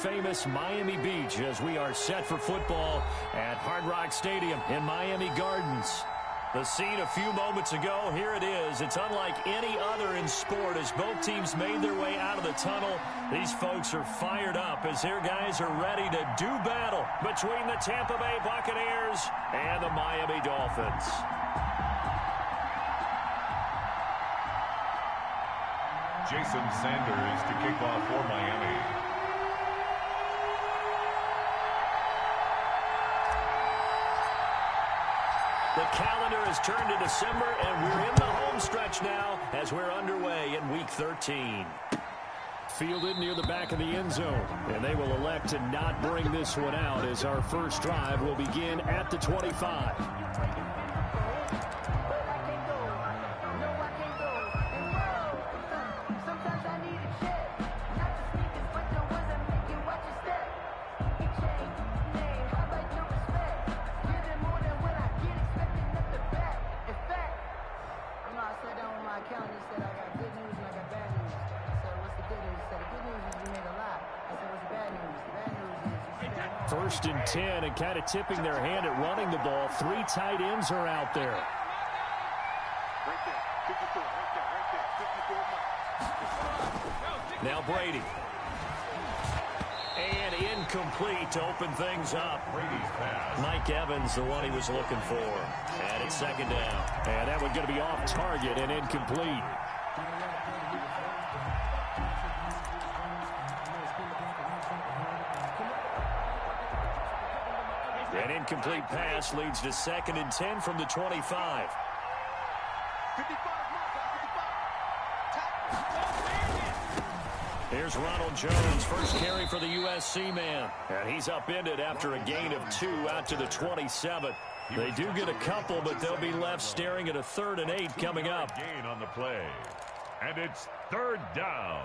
famous Miami Beach as we are set for football at Hard Rock Stadium in Miami Gardens. The scene a few moments ago, here it is. It's unlike any other in sport as both teams made their way out of the tunnel. These folks are fired up as their guys are ready to do battle between the Tampa Bay Buccaneers and the Miami Dolphins. Jason Sanders to kick off for Miami. The calendar has turned to December, and we're in the home stretch now as we're underway in Week 13. Fielded near the back of the end zone, and they will elect to not bring this one out as our first drive will begin at the 25. First and 10, and kind of tipping their hand at running the ball. Three tight ends are out there. Now Brady. And incomplete to open things up. Mike Evans, the one he was looking for. And it's second down. And that one going to be off target and incomplete. An incomplete pass leads to second and 10 from the 25. Here's Ronald Jones, first carry for the USC man. And he's upended after a gain of 2 out to the 27. They do get a couple, but they'll be left staring at a 3rd and 8 coming up. Gain on the play. And it's 3rd down.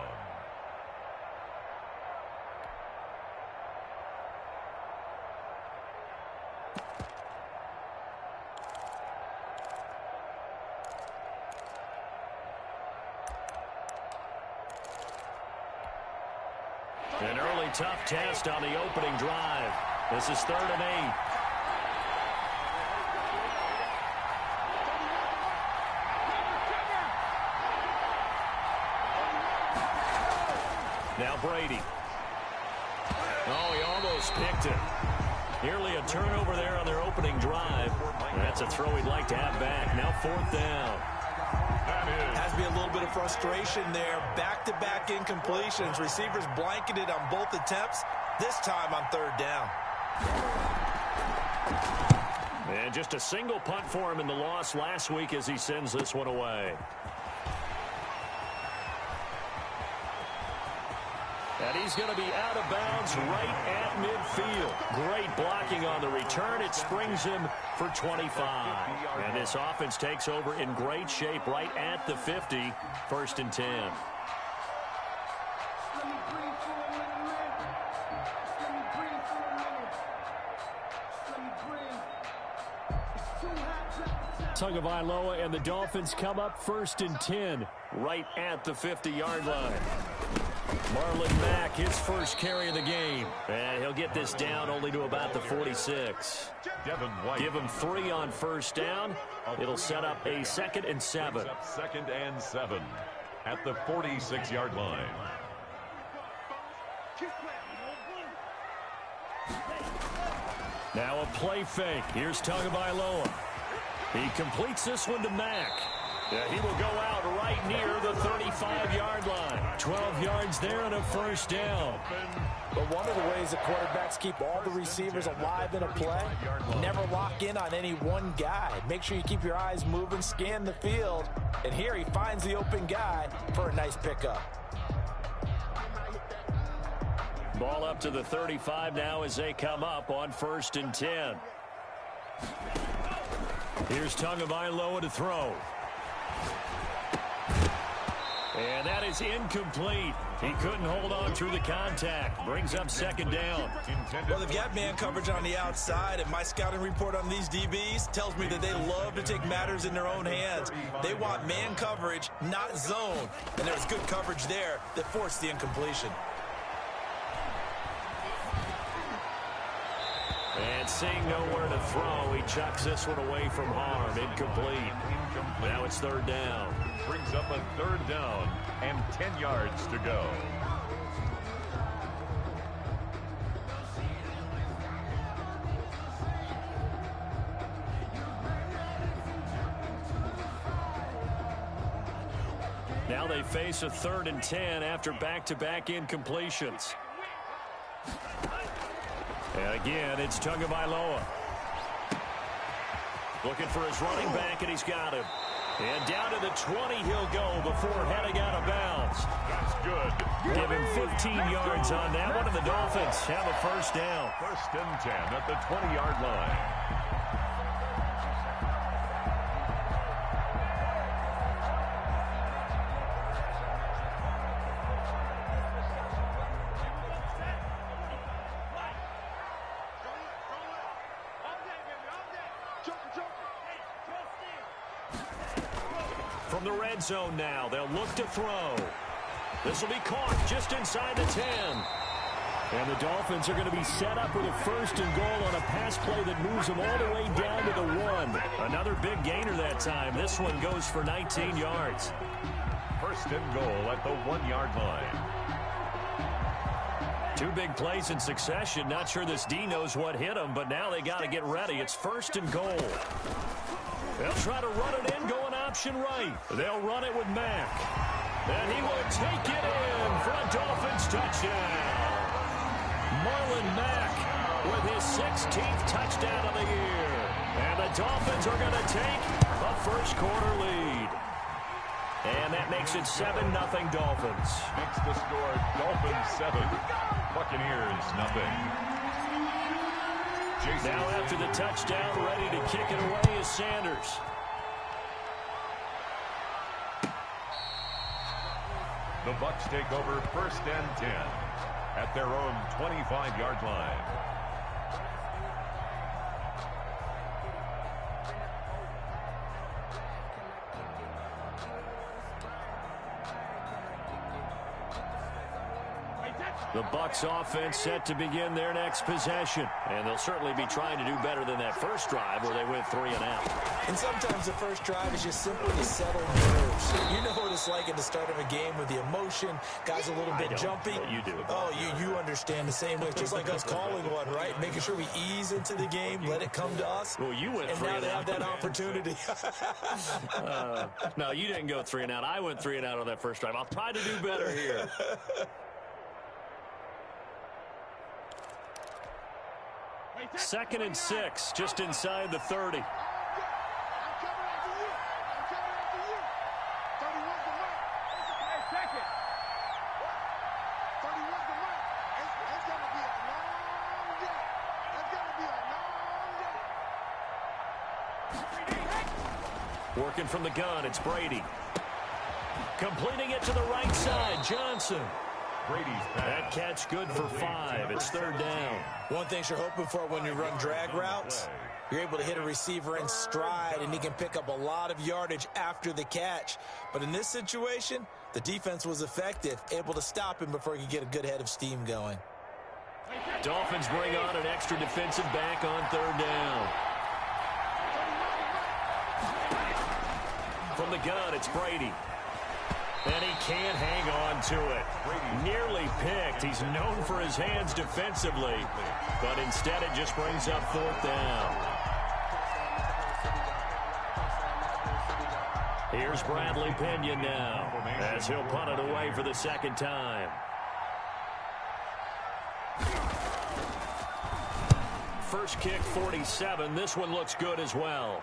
An early tough test on the opening drive. This is 3rd and 8. Now Brady. Oh, he almost picked it. Nearly a turnover there on their opening drive. That's a throw he'd like to have back. Now 4th down. Has to be a little bit of frustration there. Back-to-back incompletions. Receivers blanketed on both attempts. This time on 3rd down. And just a single punt for him in the loss last week as he sends this one away. And he's going to be out of bounds right at midfield. Great blocking on the return. It springs him for 25. And this offense takes over in great shape right at the 50. 1st and 10. Tagovailoa and the Dolphins come up 1st and 10 right at the 50-yard line. Marlon Mack, his first carry of the game. And he'll get this down only to about the 46. Give him 3 on 1st down. It'll set up a 2nd and 7. 2nd and 7 at the 46-yard line. Now a play fake. Here's Tagovailoa. He completes this one to Mack. He will go out right near the 35-yard line. 12 yards there and a 1st down. But one of the ways the quarterbacks keep all the receivers alive in a play, never lock in on any one guy. Make sure you keep your eyes moving, scan the field. And here he finds the open guy for a nice pickup. Ball up to the 35 now as they come up on 1st and 10. Here's Tagovailoa to throw. And that is incomplete. He couldn't hold on through the contact. Brings up 2nd down. Well, they've got man coverage on the outside, and my scouting report on these DBs tells me that they love to take matters in their own hands. They want man coverage, not zone. And there's good coverage there that forced the incompletion. And seeing nowhere to throw, he chucks this one away from harm. Incomplete. Now it's third down. Brings up a third down and 10 yards to go. Now they face a 3rd and 10 after back-to-back incompletions. And again, it's Tagovailoa. Looking for his running back, and he's got him. And down to the 20 he'll go before heading out of bounds. That's good. Give him 15 yards on that one, and the Dolphins have a first down. 1st and 10 at the 20-yard line. From the red zone now, they'll look to throw. This will be caught just inside the 10. And the Dolphins are going to be set up with a 1st and goal on a pass play that moves them all the way down to the 1. Another big gainer that time. This one goes for 19 yards. 1st and goal at the 1-yard line. 2 big plays in succession. Not sure this D knows what hit him, but now they got to get ready. It's 1st and goal. They'll try to run it in, going option right. They'll run it with Mack. And he will take it in for a Dolphins touchdown. Marlon Mack with his 16th touchdown of the year. And the Dolphins are going to take a first-quarter lead. And that makes it 7-0 Dolphins. Makes the score Dolphins 7, Buccaneers 0. Now after the touchdown, ready to kick it away is Sanders. The Bucs take over 1st and 10 at their own 25-yard line. The Bucs offense set to begin their next possession. And they'll certainly be trying to do better than that first drive where they went 3 and out. And sometimes the first drive is just simply to settle nerves. You know what it's like at the start of a game with the emotion. Guys a little bit jumpy. You do. Oh, you understand the same way. Just like us calling one, right? Making sure we ease into the game, let it come to us. Well, you went 3 and out. And now they have that opportunity. No, you didn't go 3 and out. I went 3 and out on that first drive. I'll try to do better here. 2nd and 6, just inside the 30. Working from the gun, it's Brady. Completing it to the right side, Johnson. That catch good for 5. It's 3rd down. One thing you're hoping for when you run drag routes, you're able to hit a receiver in stride, and he can pick up a lot of yardage after the catch. But in this situation, the defense was effective, able to stop him before he could get a good head of steam going. Dolphins bring on an extra defensive back on 3rd down. From the gun, it's Brady. And he can't hang on to it. Nearly picked. He's known for his hands defensively. But instead it just brings up 4th down. Here's Bradley Pinion now as he'll punt it away for the 2nd time. First kick 47. This one looks good as well.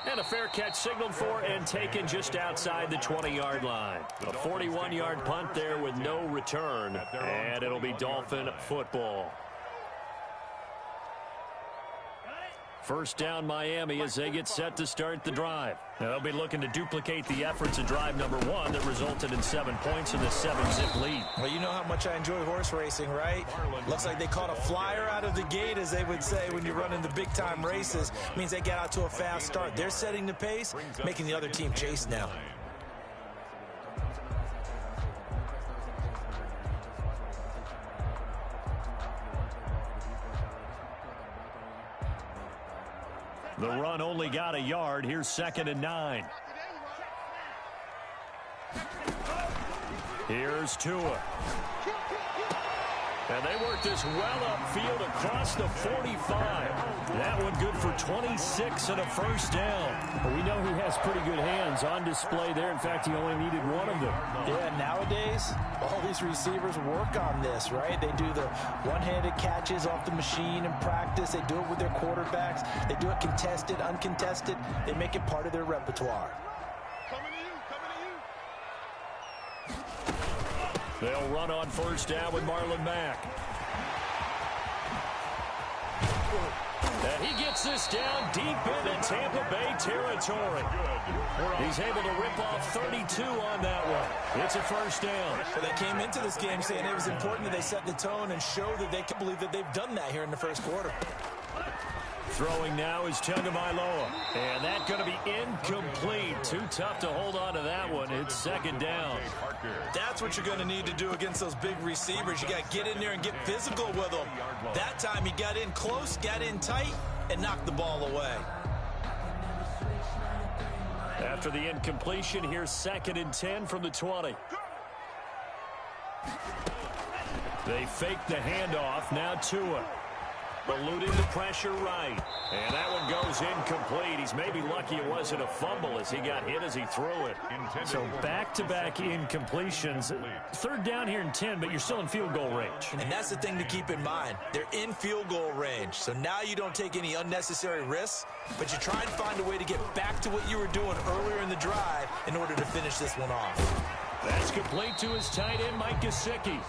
And a fair catch signaled for and taken just outside the 20-yard line. A 41-yard punt there with no return. And it'll be Dolphin football. First down Miami as they get set to start the drive. Now they'll be looking to duplicate the efforts of drive number 1 that resulted in 7 points in the 7-zip lead. Well, you know how much I enjoy horse racing, right? Looks like they caught a flyer out of the gate, as they would say when you're running the big-time races. Means they get out to a fast start. They're setting the pace, making the other team chase now. The run only got a yard. Here's 2nd and 9. Here's Tua. And they work this well upfield across the 45. That one good for 26 and a first down. Well, we know he has pretty good hands on display there. In fact, he only needed one of them. Yeah, nowadays, all these receivers work on this, right? They do the one-handed catches off the machine in practice. They do it with their quarterbacks. They do it contested, uncontested. They make it part of their repertoire. They'll run on first down with Marlon Mack. And he gets this down deep into Tampa Bay territory. He's able to rip off 32 on that one. It's a first down. Well, they came into this game saying it was important that they set the tone and show that they can believe that they've done that here in the first quarter. Throwing now is Tagovailoa. And that's going to be incomplete. Too tough to hold on to that one. It's 2nd down. That's what you're going to need to do against those big receivers. You got to get in there and get physical with them. That time he got in close, got in tight, and knocked the ball away. After the incompletion, here's 2nd and 10 from the 20. They fake the handoff. Now Tua. Eluding the pressure right. And that one goes incomplete. He's maybe lucky it wasn't a fumble as he got hit as he threw it. So back-to-back incompletions. 3rd down here in 10, but you're still in field goal range. And that's the thing to keep in mind. They're in field goal range. So now you don't take any unnecessary risks, but you try and find a way to get back to what you were doing earlier in the drive in order to finish this one off. That's complete to his tight end, Mike Gesicki.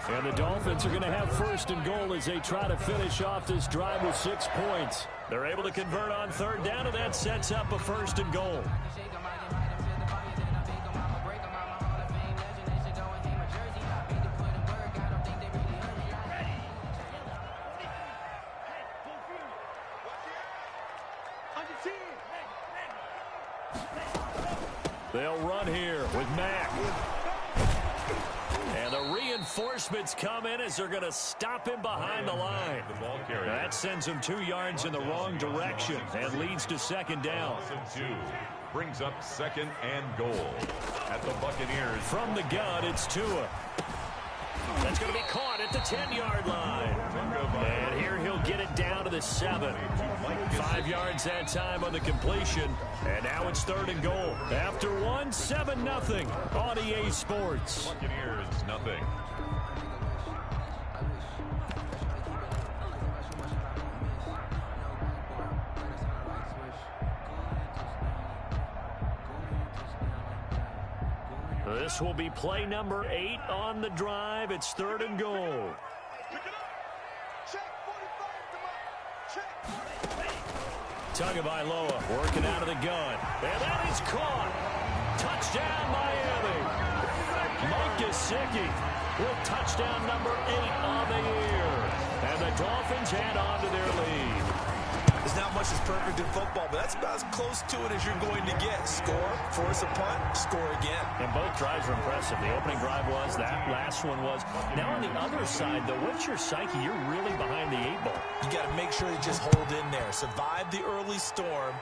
And the Dolphins are going to have 1st and goal as they try to finish off this drive with 6 points. They're able to convert on 3rd down, and that sets up a 1st and goal. They'll run here with Mack. And the reinforcements come in as they're going to stop him behind the line. That sends him 2 yards in the wrong direction and leads to 2nd down. Brings up 2nd and goal at the Buccaneers. From the gun, it's Tua. That's going to be caught at the 10-yard line. And here he'll get it down to the 7. 5 yards that time on the completion. And now it's 3rd and goal. After 1, 7-0 on EA Sports. Buccaneers, nothing. This will be play number 8 on the drive. It's 3rd and goal. Tagovailoa working out of the gun. And that is caught. Touchdown, Miami. Mike Gesicki with touchdown number 8 on the year. And the Dolphins head on to their lead. There's not much that's perfect in football, but that's about as close to it as you're going to get. Score, force a punt, score again. And both drives were impressive. The opening drive was, that last one was. Now on the other side, though, what's your psyche? You're really behind the 8 ball. You got to make sure you just hold in there. Survive the early storm,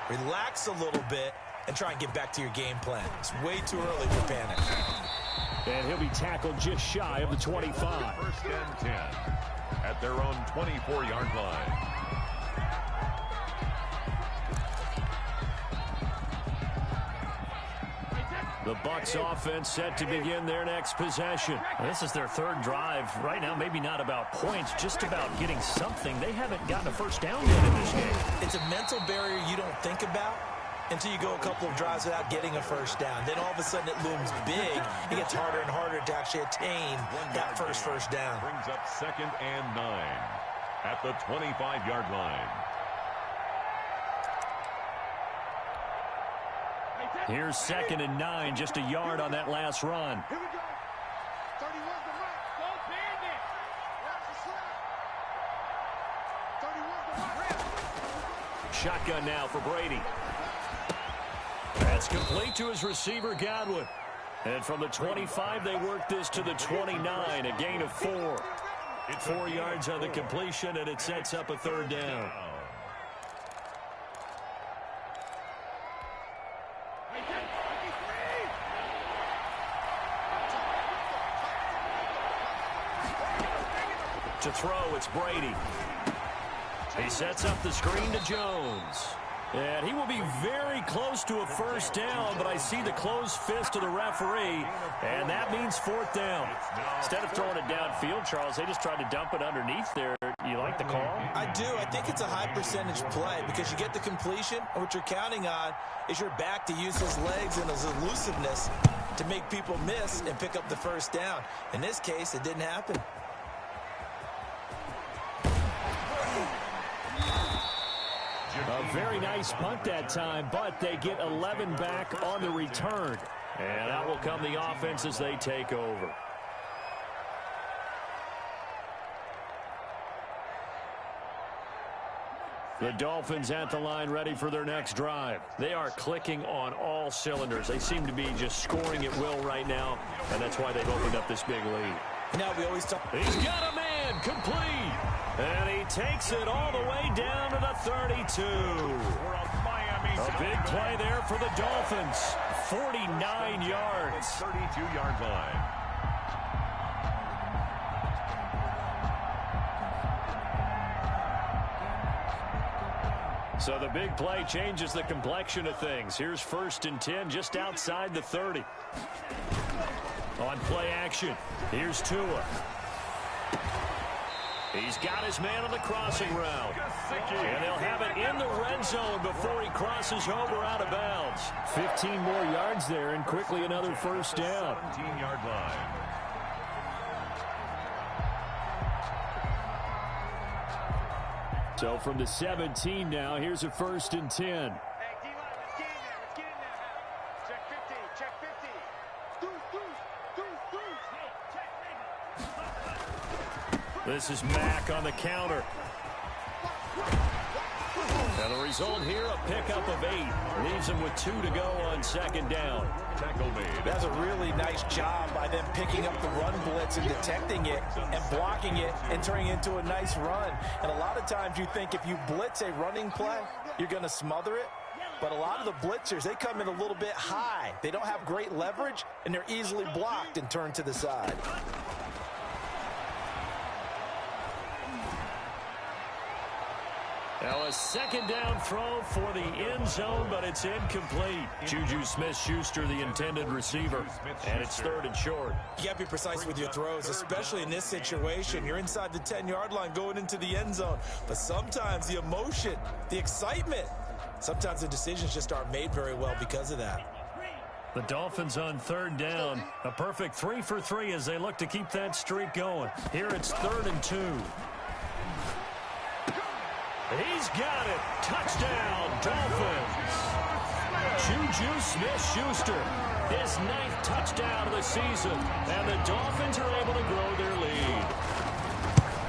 relax a little bit, and try and get back to your game plan. It's way too early for panic. And he'll be tackled just shy of the 25. 1st and 10 at their own 24-yard line. The Bucs offense set to begin their next possession. This is their 3rd drive. Right now, maybe not about points, just about getting something. They haven't gotten a 1st down yet in this game. It's a mental barrier you don't think about until you go a couple of drives without getting a 1st down. Then all of a sudden it looms big. It gets harder and harder to actually attain that first down. Brings up 2nd and 9 at the 25-yard line. Here's 2nd and 9, just a yard on that last run. Here we go. 31's the mark. Go Bandit. Watch the slap. 31's the mark. Shotgun now for Brady. That's complete to his receiver, Godwin. And from the 25, they work this to the 29, a gain of 4. 4 yards on the completion, and it sets up a 3rd down. To throw, it's Brady. He sets up the screen to Jones. And he will be very close to a first down, but I see the closed fist of the referee, and that means fourth down. Instead of throwing it downfield, Charles, they just tried to dump it underneath there. You like the call? I do. I think it's a high percentage play because you get the completion, and what you're counting on is your back to use his legs and his elusiveness to make people miss and pick up the first down. In this case, it didn't happen. A very nice punt that time, but they get 11 back on the return. And out will come the offense as they take over. The Dolphins at the line ready for their next drive. They are clicking on all cylinders. They seem to be just scoring at will right now, and that's why they've opened up this big lead. Now we always talk. He's got a man complete. And he takes it all the way down to the 32. A big play there for the Dolphins. 49 yards. 32-yard line. So the big play changes the complexion of things. Here's 1st and 10 just outside the 30. On play action, here's Tua. He's got his man on the crossing route. And they'll have it in the red zone before he crosses over out of bounds. 15 more yards there and quickly another first down. 17-yard line. So from the 17 now, here's a 1st and 10. Hey, D-line, let's get in there. Let's get in there. Check 50. Check 50. This is Mack on the counter. And the result here, a pickup of 8. Leaves him with 2 to go on 2nd down. Tackle made. That's a really nice job by them picking up the run blitz and detecting it and blocking it and turning it into a nice run. And a lot of times you think if you blitz a running play, you're going to smother it. But a lot of the blitzers, they come in a little bit high. They don't have great leverage, and they're easily blocked and turned to the side. Now a 2nd down throw for the end zone, but it's incomplete. Juju Smith-Schuster, the intended receiver, and it's 3rd and short. You got to be precise with your throws, especially in this situation. You're inside the 10-yard line going into the end zone. But sometimes the emotion, the excitement, sometimes the decisions just aren't made very well because of that. The Dolphins on 3rd down. A perfect 3 for 3 as they look to keep that streak going. Here it's 3rd and 2. He's got it. Touchdown, Dolphins. Juju Smith-Schuster, his 9th touchdown of the season. And the Dolphins are able to grow their lead.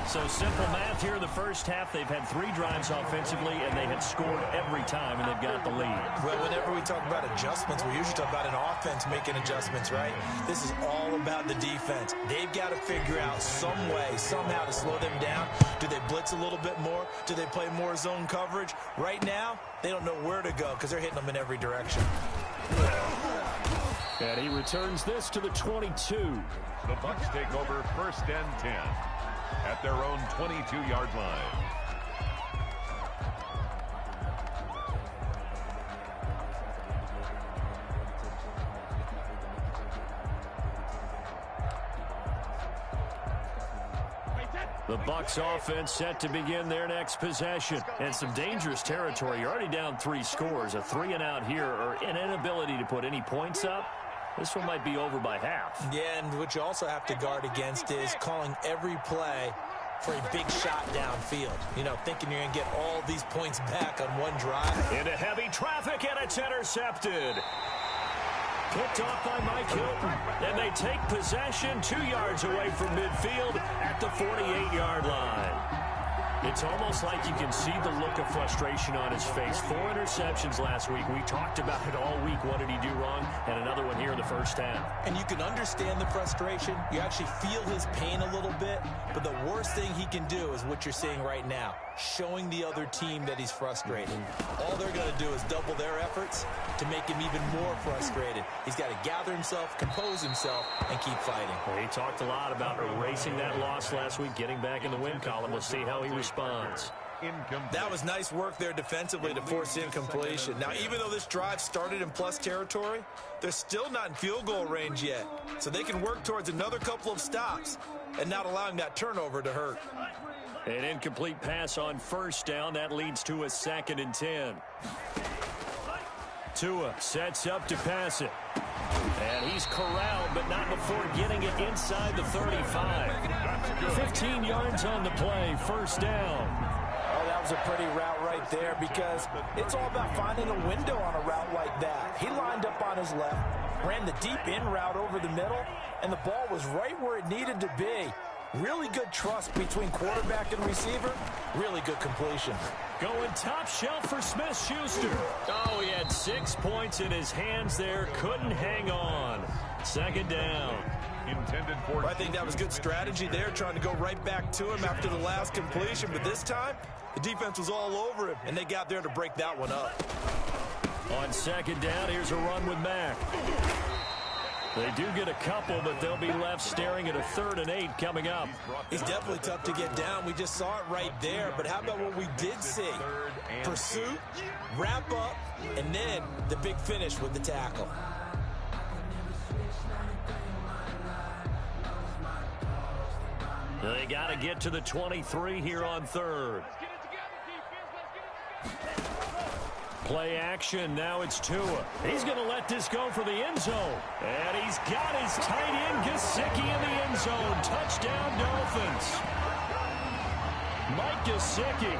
So simple math here in the first half. They've had 3 drives offensively, and they had scored every time, and they've got the lead. Well, whenever we talk about adjustments, we usually talk about an offense making adjustments, right? This is all about the defense. They've got to figure out some way, somehow to slow them down. Do they blitz a little bit more? Do they play more zone coverage? Right now, they don't know where to go because they're hitting them in every direction. And he returns this to the 22. The Bucs take over 1st and 10 at their own 22-yard line. The Bucs offense set to begin their next possession. And some dangerous territory. You're already down 3 scores. A 3 and out here, or an inability to put any points up. This one might be over by half. Yeah, and what you also have to guard against is calling every play for a big shot downfield. You know, thinking you're going to get all these points back on one drive. Into heavy traffic, and it's intercepted. Picked off by Mike Hilton. And they take possession 2 yards away from midfield at the 48-yard line. It's almost like you can see the look of frustration on his face. 4 interceptions last week. We talked about it all week. What did he do wrong? And another one here in the first half. And you can understand the frustration. You actually feel his pain a little bit. But the worst thing he can do is what you're seeing right now, showing the other team that he's frustrated. All they're going to do is double their efforts to make him even more frustrated. He's got to gather himself, compose himself, and keep fighting. Well, he talked a lot about erasing that loss last week, getting back in the win column. We'll see how he responds. That was nice work there defensively to force incompletion. Now, even though this drive started in plus territory, they're still not in field goal range yet. So they can work towards another couple of stops and not allowing that turnover to hurt. An incomplete pass on first down. That leads to a 2nd and 10. Tua sets up to pass it. And he's corralled, but not before getting it inside the 35. 15 yards on the play, first down. Oh, that was a pretty route right there because it's all about finding a window on a route like that. He lined up on his left, ran the deep in route over the middle, and the ball was right where it needed to be. Really good trust between quarterback and receiver. Really good completion. Going top shelf for Smith-Schuster. Oh, he had 6 points in his hands there. Couldn't hang on. 2nd down. Intended for... I think that was good strategy there, trying to go right back to him after the last completion. But this time, the defense was all over him, and they got there to break that one up. On 2nd down, here's a run with Mack. They do get a couple, but they'll be left staring at a 3rd and 8 coming up. He's definitely tough to get down. We just saw it right there. But how about what we did see? Pursuit, wrap up, and then the big finish with the tackle. They got to get to the 23 here on 3rd. Play action. Now it's Tua. He's going to let this go for the end zone. And he's got his tight end, Gesicki, in the end zone. Touchdown, Dolphins. Mike Gesicki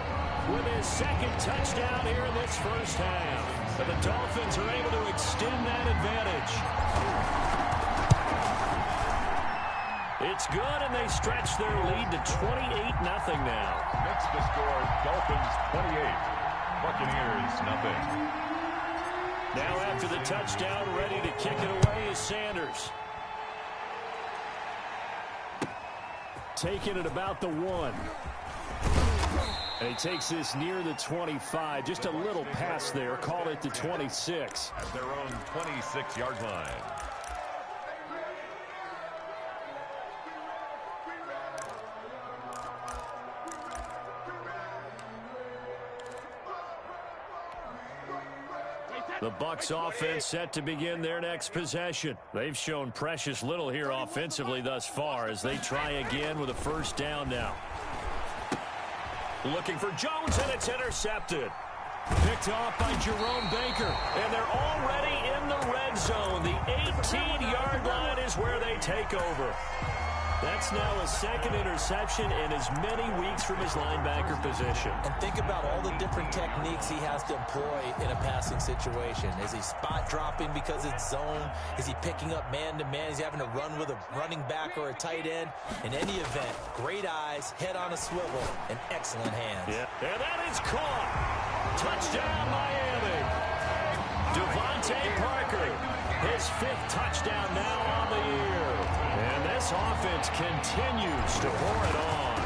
with his 2nd touchdown here in this first half. And the Dolphins are able to extend that advantage. It's good, and they stretch their lead to 28-0 now. Makes the score Dolphins 28. Buccaneers, nothing. Now after the touchdown, ready to kick it away is Sanders. Taking it about the 1. And he takes this near the 25. Just a little pass there. Call it the 26. At their own 26-yard line. The Bucs offense set to begin their next possession. They've shown precious little here offensively thus far as they try again with a 1st down now. Looking for Jones, and it's intercepted. Picked off by Jerome Baker, and they're already in the red zone. The 18-yard line is where they take over. That's now a 2nd interception in as many weeks from his linebacker position. And think about all the different techniques he has to employ in a passing situation. Is he spot dropping because it's zone? Is he picking up man-to-man? Is he having to run with a running back or a tight end? In any event, great eyes, head on a swivel, and excellent hands. Yeah, and that is caught. Touchdown, Miami. Devontae Parker, his 5th touchdown now on the year. And this offense continues to pour it on.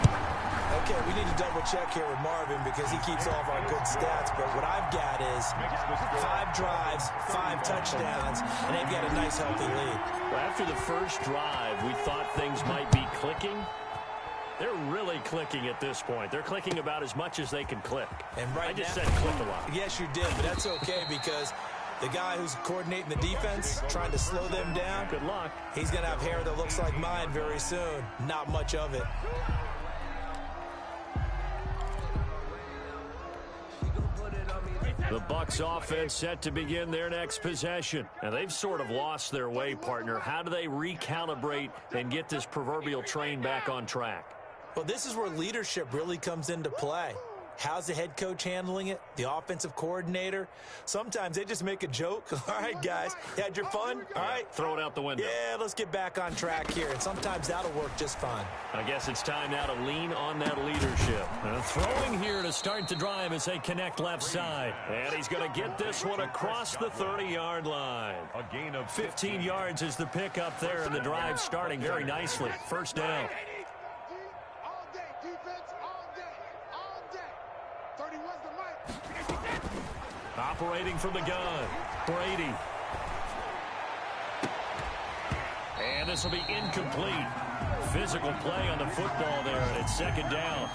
Okay, we need to double check here with Marvin because he keeps all of our good stats. But what I've got is 5 drives, 5 touchdowns, and they've got a nice, healthy lead. Well, after the first drive, we thought things might be clicking. They're really clicking at this point. They're clicking about as much as they can click. And right I just now, said click a lot. Yes, you did, but that's okay because the guy who's coordinating the defense, trying to slow them down, good luck. He's going to have hair that looks like mine very soon. Not much of it. The Bucs offense set to begin their next possession. And they've sort of lost their way, partner. How do they recalibrate and get this proverbial train back on track? Well, this is where leadership really comes into play. How's the head coach handling it? The offensive coordinator? Sometimes they just make a joke. All right, guys, you had your fun? All right. Throw it out the window. Yeah, let's get back on track here. And sometimes that'll work just fine. I guess it's time now to lean on that leadership. Throwing here to start the drive as they connect left side. And he's going to get this one across the 30-yard line. A gain of 15 yards is the pickup there, and the drive starting very nicely. First down. All day, defense, all day, all day. 30 was the mic. Operating from the gun, Brady. And this will be incomplete. Physical play on the football there, and it's second down.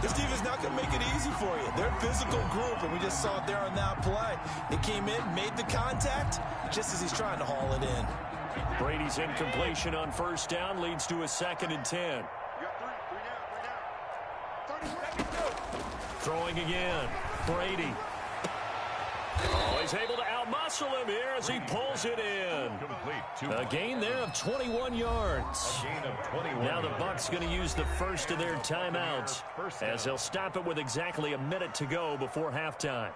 This defense not going to make it easy for you. They're a physical group, and we just saw it there on that play. It came in, made the contact, just as he's trying to haul it in. Brady's incompletion on first down leads to a 2nd and 10. You got 3 down. Throwing again, Brady. Oh, he's able to outmuscle him here as he pulls it in. A gain there of 21 yards. A gain of 21 now the Bucs going to use the first of their timeouts as they'll stop it with exactly a minute to go before halftime.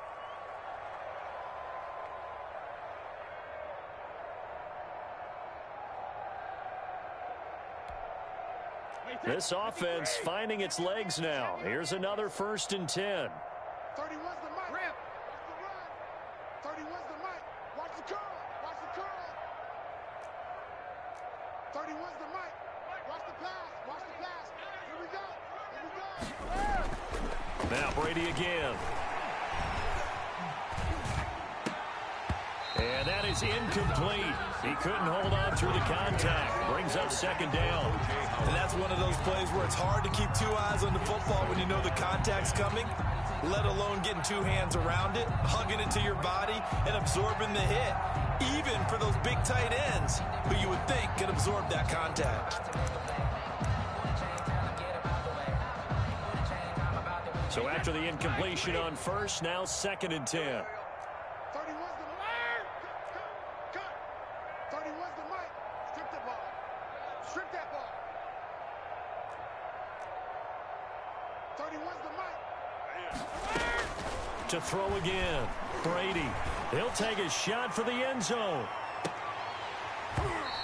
This offense finding its legs now. Here's another 1st and 10. 30 was the mic. Rip. 30 was the mic. Watch the curl. Watch the curl. 30 was the mic. Watch the pass. Watch the pass. Here we go. Here we go. Now Brady again. And that is incomplete. He couldn't hold on through the contact. Brings up 2nd down. And that's one of those plays where it's hard to keep 2 eyes on the football when you know the contact's coming, let alone getting 2 hands around it, hugging it to your body, and absorbing the hit, even for those big tight ends who you would think could absorb that contact. So after the incompletion on first, now 2nd and 10. 30 was the mic. Cut. 30 was the mic. Strip the ball. Strip that ball. 30 was the mic. To throw again, Brady. He'll take a shot for the end zone.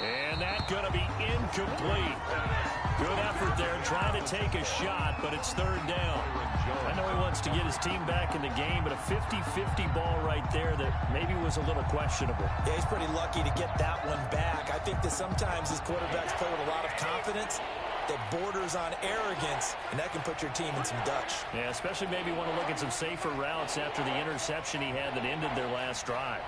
And that's going to be incomplete. Good effort there trying to take a shot, but it's 3rd down. I know he wants to get his team back in the game, but a 50-50 ball right there that maybe was a little questionable. Yeah, he's pretty lucky to get that one back. I think that sometimes his quarterbacks play with a lot of confidence that borders on arrogance, and that can put your team in some Dutch. Yeah, especially maybe want to look at some safer routes after the interception he had that ended their last drive.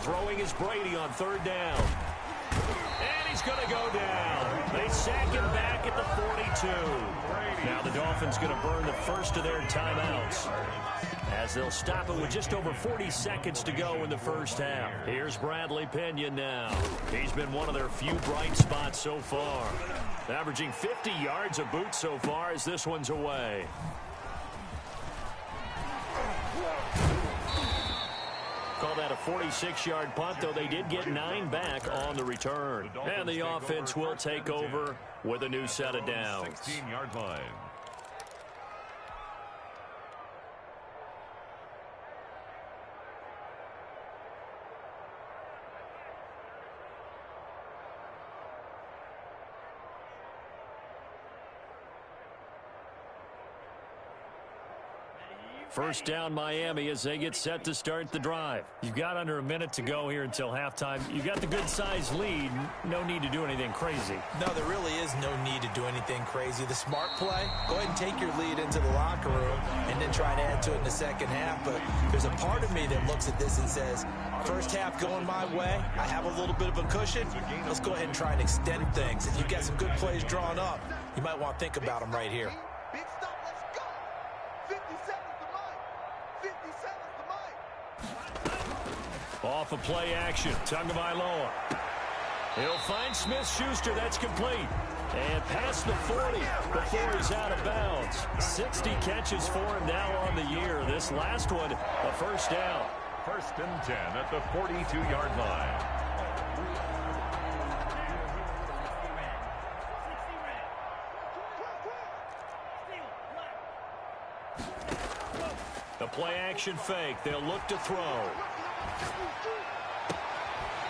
Throwing is Brady on 3rd down. And he's going to go down. They sack him back at the 42. Now the Dolphins going to burn the first of their timeouts, as they'll stop it with just over 40 seconds to go in the first half. Here's Bradley Pinion now. He's been one of their few bright spots so far. Averaging 50 yards a boot so far as this one's away. Call that a 46-yard punt, though they did get 9 back on the return. And the offense will take over with a new set of downs. 16-yard line. First down Miami as they get set to start the drive. You've got under a minute to go here until halftime. You've got the good-sized lead. No need to do anything crazy. No, there really is no need to do anything crazy. The smart play, go ahead and take your lead into the locker room and then try to add to it in the second half. But there's a part of me that looks at this and says, first half going my way, I have a little bit of a cushion. Let's go ahead and try and extend things. If you've got some good plays drawn up, you might want to think about them right here. Big stop, let's go. 50 seconds to mine. 50 seconds to mine. Off of play action, Tagovailoa. He'll find Smith-Schuster. That's complete. And past the 40 before he's out of bounds. 60 catches for him now on the year. This last one, a first down. 1st and 10 at the 42-yard line. The play action fake. They'll look to throw.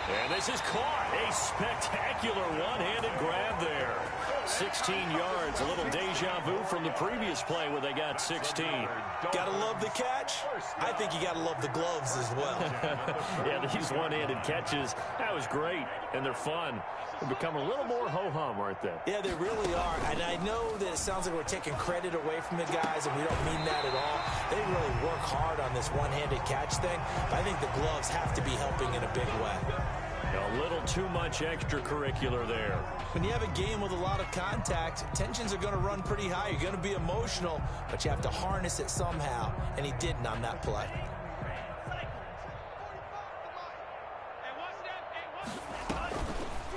And this is caught. A spectacular one-handed grab there. 16 yards, a little deja vu from the previous play where they got 16. Gotta love the catch. I think you gotta love the gloves as well. Yeah, these one-handed catches, that was great, and they're fun. They become a little more ho-hum, aren't they? Yeah, they really are. And I know that it sounds like we're taking credit away from the guys, and we don't mean that at all. They really work hard on this one-handed catch thing, but I think the gloves have to be helping in a big way. A little too much extracurricular there. When you have a game with a lot of contact, tensions are going to run pretty high. You're going to be emotional, but you have to harness it somehow, and he didn't on that play.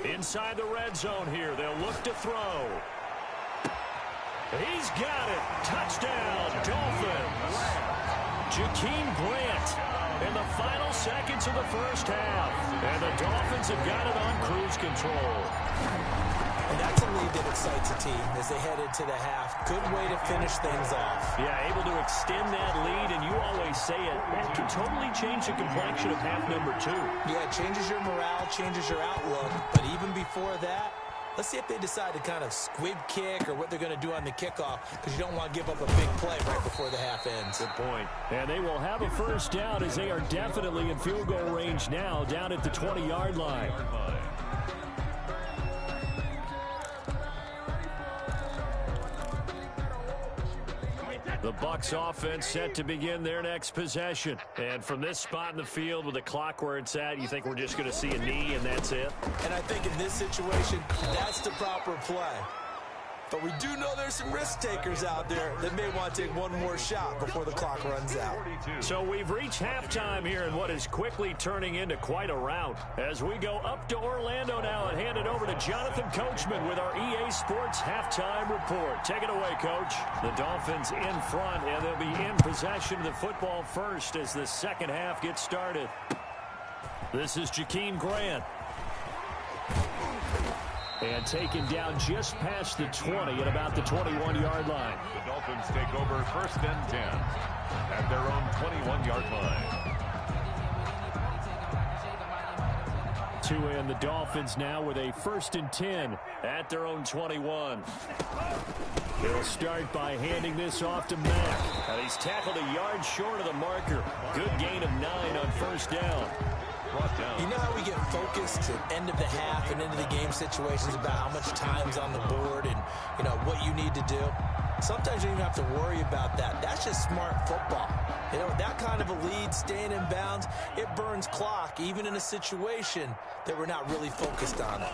Inside the red zone here, they'll look to throw. He's got it. Touchdown, Dolphins. Jakeem Grant in the final seconds of the first half. And the Dolphins have got it on cruise control. And that's a lead that excites a team as they head into the half. Good way to finish things off. Yeah, able to extend that lead, and you always say it, that can totally change the complexion of half number 2. Yeah, it changes your morale, changes your outlook. But even before that, let's see if they decide to kind of squib kick or what they're going to do on the kickoff, because you don't want to give up a big play right before the half ends. Good point. And they will have a first down as they are definitely in field goal range now, down at the 20-yard line. The Bucs offense set to begin their next possession. And from this spot in the field with the clock where it's at, you think we're just going to see a knee and that's it? And I think in this situation, that's the proper play. But we do know there's some risk takers out there that may want to take one more shot before the clock runs out. So we've reached halftime here in what is quickly turning into quite a rout. As we go up to Orlando now and hand it over to Jonathan Coachman with our EA Sports Halftime Report. Take it away, Coach. The Dolphins in front, and they'll be in possession of the football first as the second half gets started. This is Jakeem Grant. And taken down just past the 20 at about the 21-yard line. The Dolphins take over first and 10 at their own 21-yard line. To end the Dolphins now with a first and 10 at their own 21. They'll start by handing this off to Mack. And he's tackled a yard short of the marker. Good gain of 9 on first down. You know how we get focused at end of the half and into the game situations about how much time's on the board and, you know, what you need to do? Sometimes you don't even have to worry about that. That's just smart football. You know, that kind of a lead, staying in bounds, it burns clock, even in a situation that we're not really focused on it.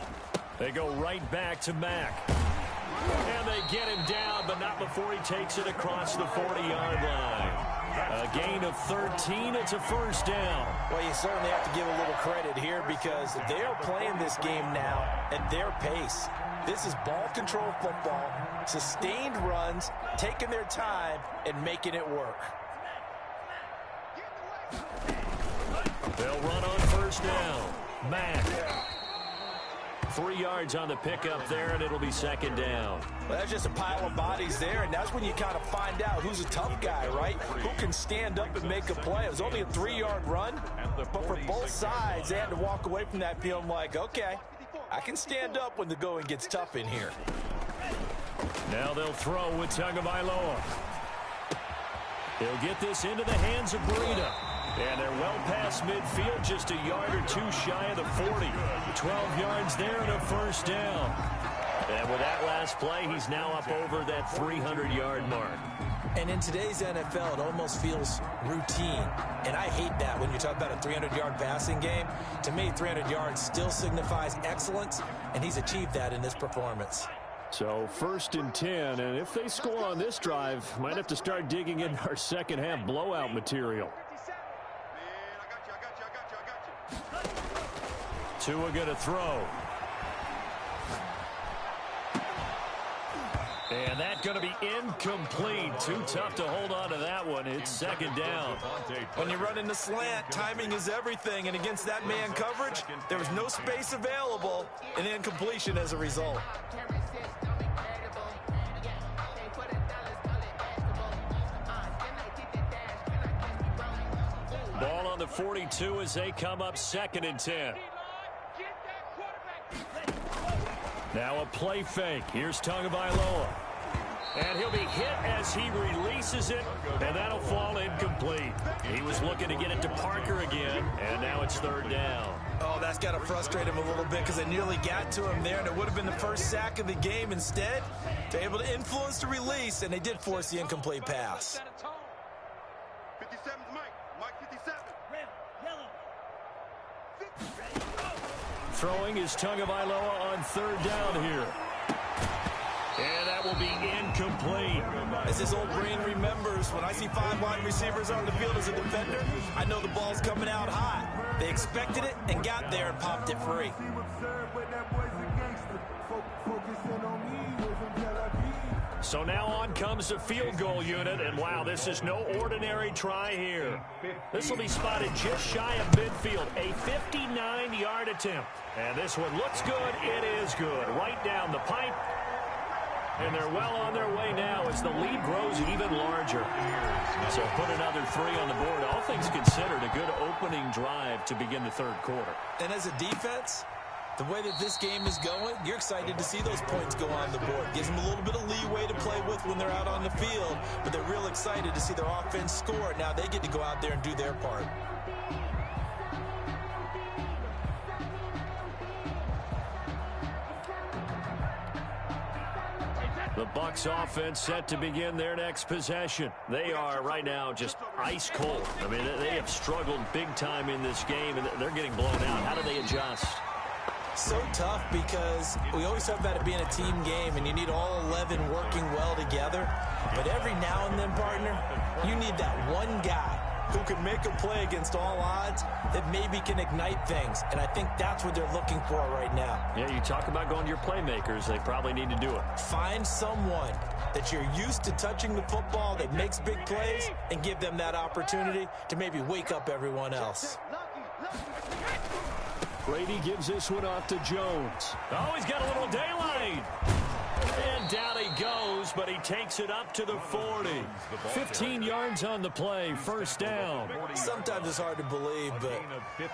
They go right back to Mack. And they get him down, but not before he takes it across the 40-yard line. A gain of 13. It's a first down. Well, you certainly have to give a little credit here because they are playing this game now at their pace. This is ball control football, sustained runs, taking their time, and making it work. They'll run on first down. Mack. 3 yards on the pickup there, and it'll be second down. Well, that's just a pile of bodies there, and that's when you kind of find out who's a tough guy, right? Who can stand up and make a play. It was only a 3-yard run, but for both sides, they had to walk away from that feeling like, okay, I can stand up when the going gets tough in here. Now they'll throw with Tagovailoa. He'll get this into the hands of Breida. And they're well past midfield, just a yard or two shy of the 40. 12 yards there and a first down. And with that last play, he's now up over that 300-yard mark. And in today's NFL, it almost feels routine. And I hate that when you talk about a 300-yard passing game. To me, 300 yards still signifies excellence, and he's achieved that in this performance. So first and 10, and if they score on this drive, might have to start digging in our second half blowout material. Tua going to throw. And that's going to be incomplete. Too tough to hold on to that one. It's second down. When you run in the slant, timing is everything. And against that man coverage, there was no space available, and incompletion as a result. Ball on the 42 as they come up second and 10. Now a play fake. Here's Tagovailoa. And he'll be hit as he releases it, and that'll fall incomplete. He was looking to get it to Parker again, and now it's third down. Oh, that's got to frustrate him a little bit because they nearly got to him there, and it would have been the first sack of the game. Instead, they're able to influence the release, and they did force the incomplete pass. 57's Mike. Mike 57. Throwing is Tagovailoa on third down here. And that will be incomplete. As his old brain remembers, when I see 5 wide receivers on the field as a defender, I know the ball's coming out hot. They expected it and got there and popped it free. So now on comes the field goal unit, and wow, this is no ordinary try here. This will be spotted just shy of midfield, a 59-yard attempt. And this one looks good. It is good. Right down the pipe. And they're well on their way now as the lead grows even larger. So put another 3 on the board. All things considered, a good opening drive to begin the third quarter. And as a defense, the way that this game is going, you're excited to see those points go on the board. Gives them a little bit of leeway to play with when they're out on the field, but they're real excited to see their offense score. Now they get to go out there and do their part. The Bucs offense set to begin their next possession. They are right now just ice cold. I mean, they have struggled big time in this game, and they're getting blown out. How do they adjust? So tough because we always talk about it being a team game, and you need all 11 working well together. But every now and then, partner, you need that one guy who can make a play against all odds that maybe can ignite things. And I think that's what they're looking for right now. Yeah, you talk about going to your playmakers. They probably need to do it. Find someone that you're used to touching the football that makes big plays and give them that opportunity to maybe wake up everyone else. Brady gives this one off to Jones. Oh, he's got a little daylight. And down he goes, but he takes it up to the 40. 15 yards on the play, first down. Sometimes it's hard to believe, but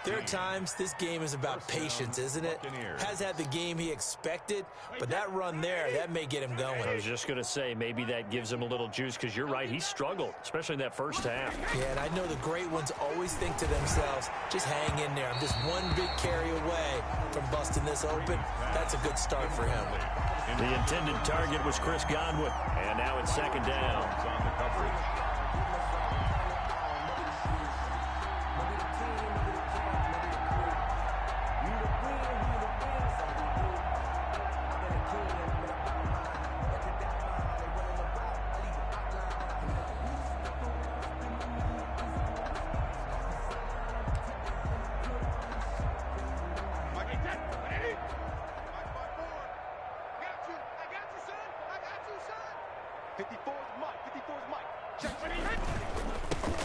there are times this game is about patience, isn't it? Has had the game he expected, but that run there, that may get him going. I was just going to say, maybe that gives him a little juice, because you're right, he struggled, especially in that first half. Yeah, and I know the great ones always think to themselves, just hang in there. I'm just one big carry away from busting this open. That's a good start for him. The intended target was Chris Godwin, and now it's second down. On the coverage.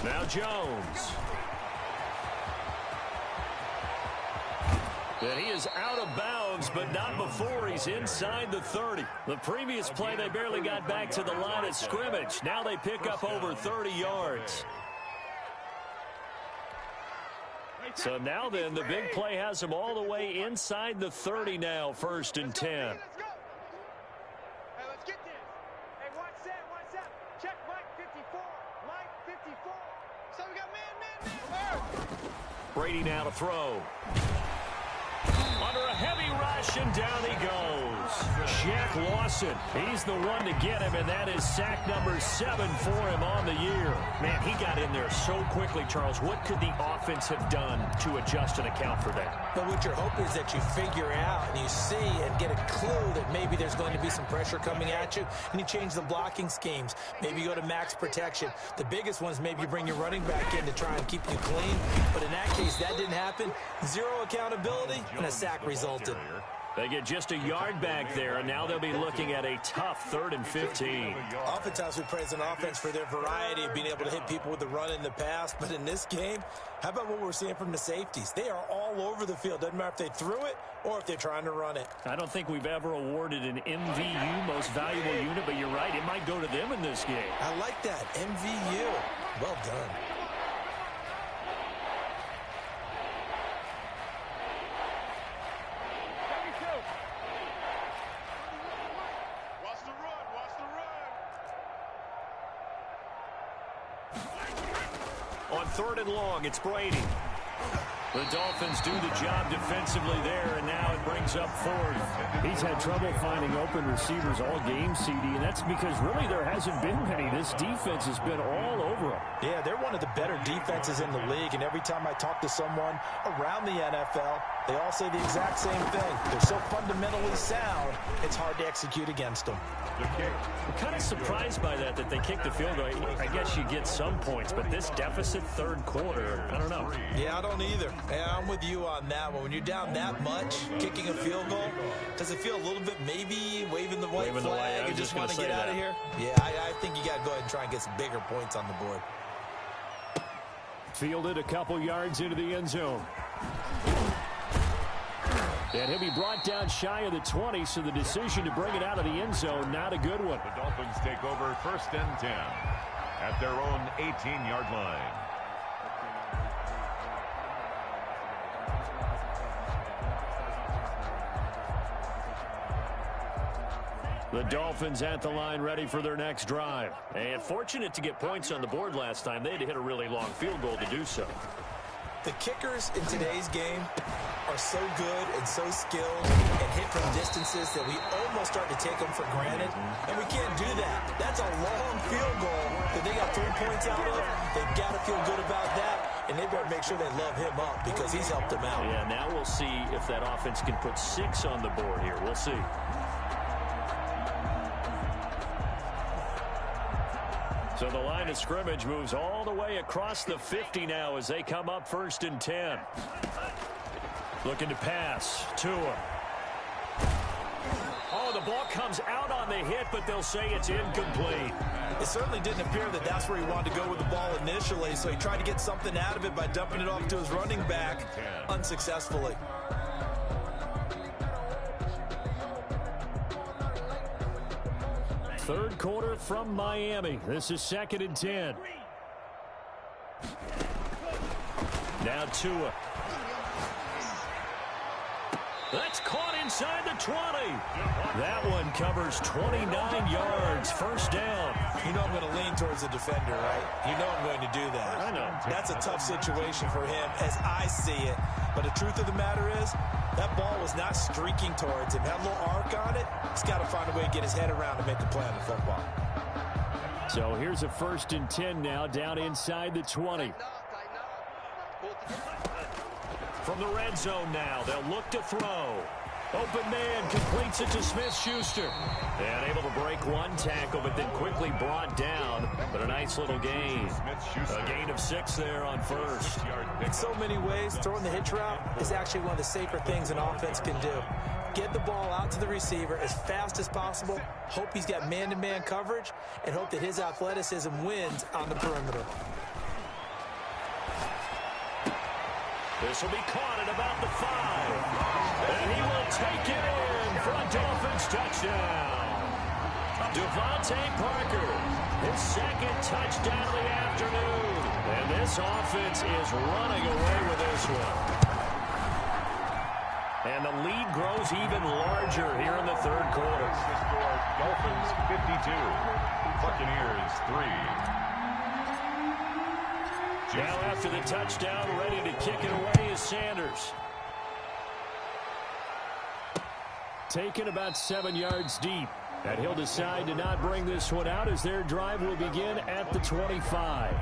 Now Jones. And he is out of bounds, but not before he's inside the 30. The previous play, they barely got back to the line of scrimmage. Now they pick up over 30 yards. So now then, the big play has him all the way inside the 30 now, first and 10. Brady now to throw. Under a heavy rush, and down he goes. Jack Lawson, he's the one to get him, and that is sack number 7 for him on the year. Man, he got in there so quickly, Charles. What could the offense have done to adjust and account for that? But what you're hoping is that you figure out and you see and get a clue that maybe there's going to be some pressure coming at you, and you change the blocking schemes. Maybe you go to max protection. The biggest one is maybe you bring your running back in to try and keep you clean. But in that case, that didn't happen. Zero accountability, and a sack resulted. They get just a yard back there, and now they'll be looking at a tough 3rd and 15. Oftentimes we praise an offense for their variety of being able to hit people with the run in the pass, but in this game, how about what we're seeing from the safeties? They are all over the field. Doesn't matter if they threw it or if they're trying to run it. I don't think we've ever awarded an MVU, most valuable unit, but you're right, it might go to them in this game. I like that, MVU. Well done. 3rd and long. It's Brady. The Dolphins do the job defensively there, and now it brings up 4th. He's had trouble finding open receivers all game, CD, and that's because really there hasn't been many. This defense has been all over them. Yeah, they're one of the better defenses in the league, and every time I talk to someone around the NFL, they all say the exact same thing. They're so fundamentally sound, it's hard to execute against them. I'm kind of surprised by that they kicked the field goal. I guess you get some points, but this deficit 3rd quarter, I don't know. Yeah, I don't either. Yeah, I'm with you on that one. When you're down that much, kicking a field goal, does it feel a little bit maybe waving the white flag and just want to get out of here? Yeah, I think you got to go ahead and try and get some bigger points on the board. Fielded a couple yards into the end zone. And he'll be brought down shy of the 20, so the decision to bring it out of the end zone, not a good one. The Dolphins take over 1st and 10 at their own 18-yard line. The Dolphins at the line, ready for their next drive. And fortunate to get points on the board last time. They had to hit a really long field goal to do so. The kickers in today's game are so good and so skilled and hit from distances that we almost start to take them for granted. And we can't do that. That's a long field goal that they got 3 points out of. They've got to feel good about that, and they better make sure they love him up because he's helped them out. Yeah, now we'll see if that offense can put 6 on the board here. We'll see. So the line of scrimmage moves all the way across the 50 now as they come up 1st and 10. Looking to pass. Tua. Oh, the ball comes out on the hit, but they'll say it's incomplete. It certainly didn't appear that that's where he wanted to go with the ball initially, so he tried to get something out of it by dumping it off to his running back unsuccessfully. Third quarter from Miami. This is 2nd and 10. Now Tua. That's caught inside the 20. That one covers 29 yards. First down. You know I'm going to lean towards the defender, right? You know I'm going to do that. I know. That's a tough situation for him as I see it. But the truth of the matter is, that ball was not streaking towards him. Had a little arc on it. He's got to find a way to get his head around to make the play on the football. So here's a 1st and 10 now, down inside the 20. From the red zone now, they'll look to throw. Open man completes it to Smith-Schuster. And able to break one tackle, but then quickly brought down. But a nice little gain. A gain of 6 there on 1st. In so many ways, throwing the hitch route is actually one of the safer things an offense can do. Get the ball out to the receiver as fast as possible, hope he's got man-to-man coverage, and hope that his athleticism wins on the perimeter. This will be caught at about the 5. And he will take it in for a Dolphins touchdown. Devontae Parker, his 2nd touchdown of the afternoon. And this offense is running away with this one. And the lead grows even larger here in the 3rd quarter. The score, Dolphins 52, Buccaneers 3. Now after the touchdown, ready to kick it away is Sanders. Taken about 7 yards deep. And he'll decide to not bring this one out as their drive will begin at the 25.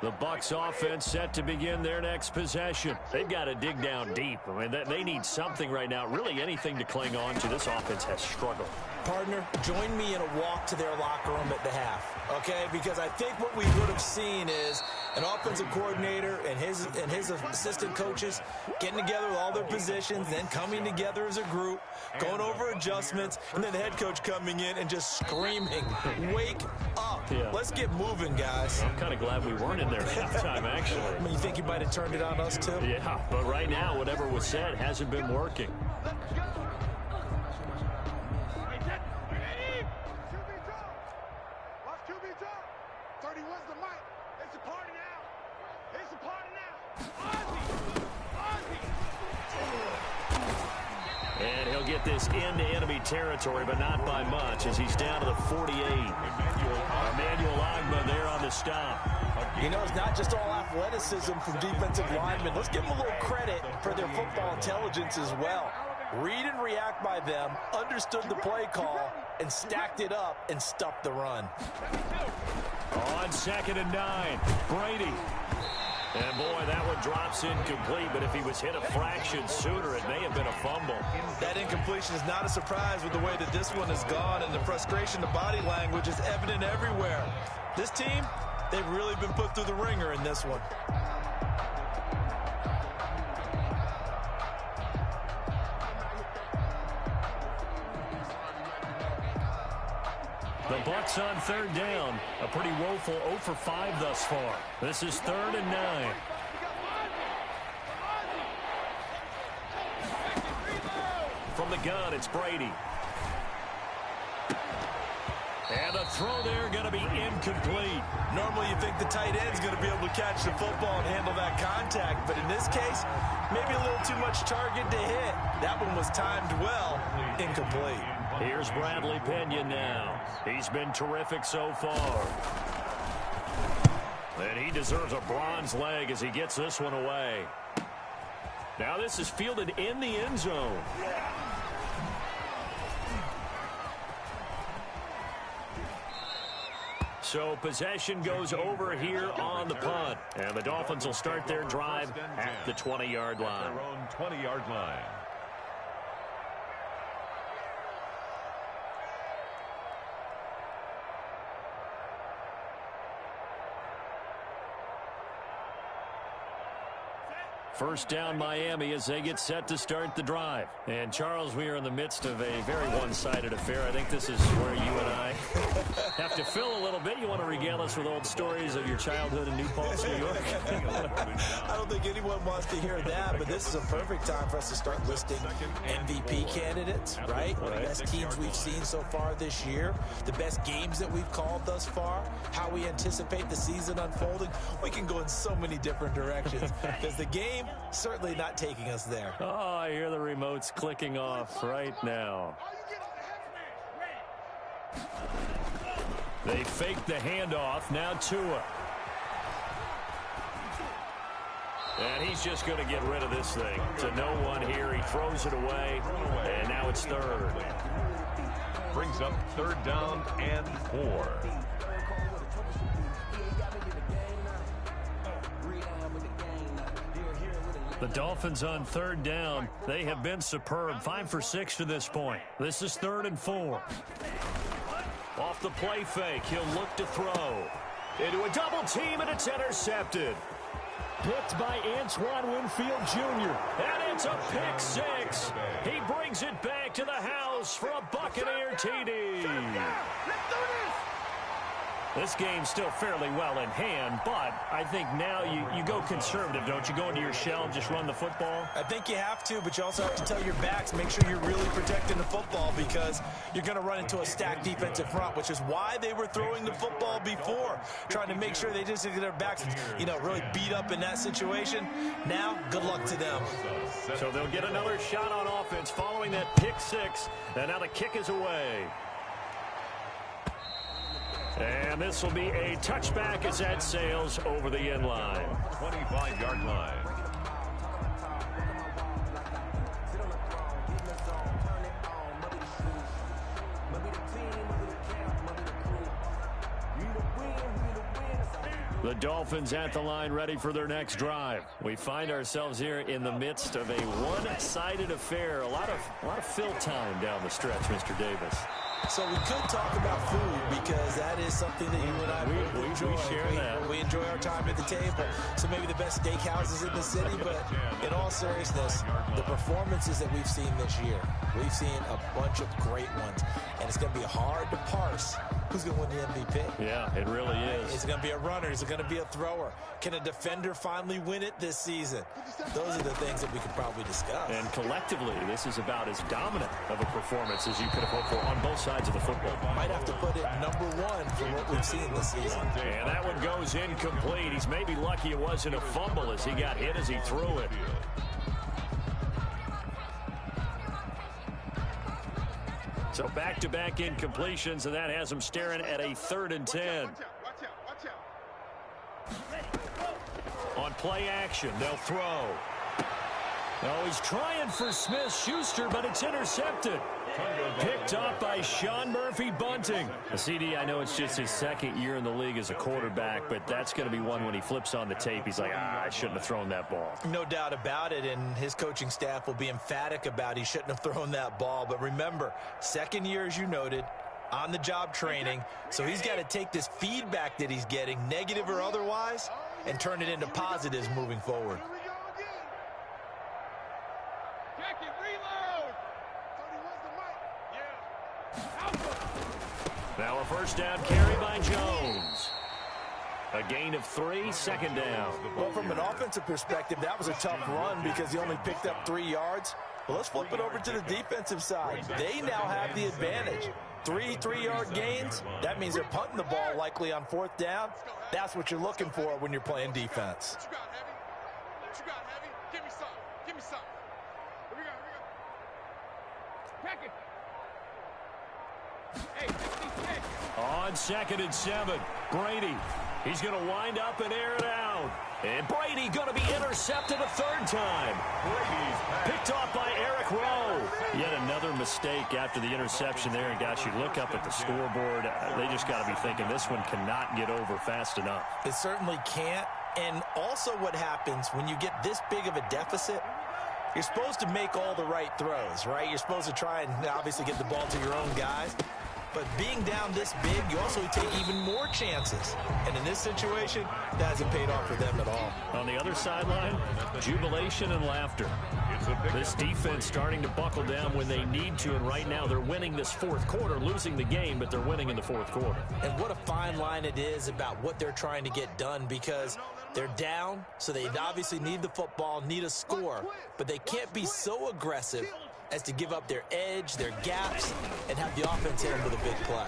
The Bucs offense set to begin their next possession. They've got to dig down deep. I mean, they need something right now, really anything to cling on to. This offense has struggled. Partner, join me in a walk to their locker room at the half, okay? Because I think what we would have seen is an offensive coordinator and his assistant coaches getting together with all their positions, then coming together as a group, going over adjustments, and then the head coach coming in and just screaming, wake up. Yeah. Let's get moving, guys. I'm kind of glad we weren't in there at halftime, actually. I mean, you think you might have turned it on us, too? Yeah, but right now, whatever was said hasn't been working. And he'll get this into enemy territory, but not by much, as he's down to the 48. Emmanuel Ogbah there on the stop. You know, it's not just all athleticism from defensive linemen. Let's give them a little credit for their football intelligence as well. Read and react by them, understood the play call, and stacked it up and stuffed the run. On 2nd and 9, Brady. And, boy, that one drops incomplete, but if he was hit a fraction sooner, it may have been a fumble. That incompletion is not a surprise with the way that this one has gone, and the frustration, the body language is evident everywhere. This team, they've really been put through the ringer in this one. The Bucs on 3rd down. A pretty woeful 0 for 5 thus far. This is 3rd and 9. From the gun, it's Brady. And the throw there going to be incomplete. Normally you think the tight end's going to be able to catch the football and handle that contact, but in this case, maybe a little too much target to hit. That one was timed well, incomplete. Here's Bradley Pena now. He's been terrific so far. And he deserves a bronze leg as he gets this one away. Now this is fielded in the end zone. So possession goes over here on the punt. And the Dolphins will start their drive at the 20-yard line. Their own 20-yard line. First down, Miami, as they get set to start the drive. And, Charles, we are in the midst of a very one-sided affair. I think this is where you and I have to fill a little bit. You want to regale us with old stories of your childhood in New Paltz, New York? I don't think anyone wants to hear that, but this is a perfect time for us to start listing MVP candidates, right? The best teams we've seen so far this year, the best games that we've called thus far, how we anticipate the season unfolding. We can go in so many different directions because the game certainly not taking us there. Oh, I hear the remotes clicking off right now. They fake the handoff. Now Tua. And he's just going to get rid of this thing. To no one here. He throws it away. And now it's 3rd. Brings up 3rd down and 4. The Dolphins on 3rd down. They have been superb. 5 for 6 to this point. This is 3rd and 4. Off the play fake, he'll look to throw. Into a double team, and it's intercepted. Picked by Antoine Winfield Jr. And it's a pick 6. He brings it back to the house for a Buccaneer TD. This game's still fairly well in hand, but I think now you go conservative, don't you? Go into your shell and just run the football? I think you have to, but you also have to tell your backs, make sure you're really protecting the football because you're going to run into a stacked defensive front, which is why they were throwing the football before, trying to make sure they just get their backs, really beat up in that situation. Now, good luck to them. So they'll get another shot on offense following that pick 6, and now the kick is away. And this will be a touchback as that sails over the end line. 25-yard line. The Dolphins at the line ready for their next drive. We find ourselves here in the midst of a one-sided affair. A lot of fill time down the stretch, Mr. Davis. So we could talk about food because that is something that you and I both enjoy. We share that. We enjoy our time at the table. So maybe the best steakhouses in the city, but in all seriousness, the performances that we've seen this year, we've seen a bunch of great ones. And it's going to be hard to parse who's going to win the MVP. Yeah, it really is. Is it going to be a runner? Is it going to be a thrower? Can a defender finally win it this season? Those are the things that we could probably discuss. And collectively, this is about as dominant of a performance as you could have hoped for on both sides of the football. Might have to put it number one for what we've seen this season. And that one goes incomplete. He's maybe lucky it wasn't a fumble as he got hit as he threw it. So back-to-back incompletions, and that has him staring at a 3rd and 10. On play action, they'll throw. Oh, he's trying for Smith-Schuster, but it's intercepted. Picked up by Sean Murphy-Bunting. The CD, I know it's just his 2nd year in the league as a quarterback, but that's going to be one when he flips on the tape. He's like, I shouldn't have thrown that ball. No doubt about it, and his coaching staff will be emphatic about he shouldn't have thrown that ball. But remember, 2nd year, as you noted, on-the-job training, so he's got to take this feedback that he's getting, negative or otherwise, and turn it into positives moving forward. Now a first down carry by Jones. A gain of 3, 2nd down. Well, from an offensive perspective, that was a tough run because he only picked up 3 yards. Well, let's flip it over to the defensive side. They now have the advantage. 3 3-yard gains, that means they're punting the ball likely on 4th down. That's what you're looking for when you're playing defense. What you got, Heavy? Give me some. Give me some. Here we go. Pack it. Hey, 66. On 2nd and 7, Brady. He's going to wind up and air it out. And Brady going to be intercepted a 3rd time. Picked off by Eric Rowe. Yet another mistake after the interception there. And gosh, you look up at the scoreboard, they just got to be thinking this one cannot get over fast enough. It certainly can't. And also what happens when you get this big of a deficit, you're supposed to make all the right throws, right? You're supposed to try and obviously get the ball to your own guys. But being down this big, you also take even more chances. And in this situation, that hasn't paid off for them at all. On the other sideline, jubilation and laughter. This defense starting to buckle down when they need to, and right now they're winning this 4th quarter, losing the game, but they're winning in the 4th quarter. And what a fine line it is about what they're trying to get done, because they're down, so they obviously need the football, need a score, but they can't be so aggressive as to give up their edge, their gaps, and have the offense hit them with a big play.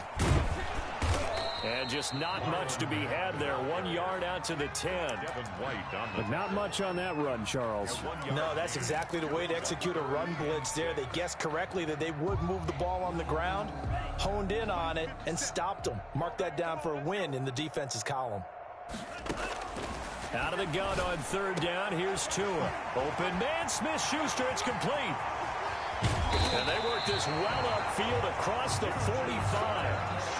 And just not much to be had there. 1 yard out to the 10. But not much on that run, Charles. No, that's exactly the way to execute a run blitz there. They guessed correctly that they would move the ball on the ground, honed in on it, and stopped them. Mark that down for a win in the defense's column. Out of the gun on 3rd down. Here's Tua. Open man, Smith-Schuster. It's complete. And they work this well upfield across the 45.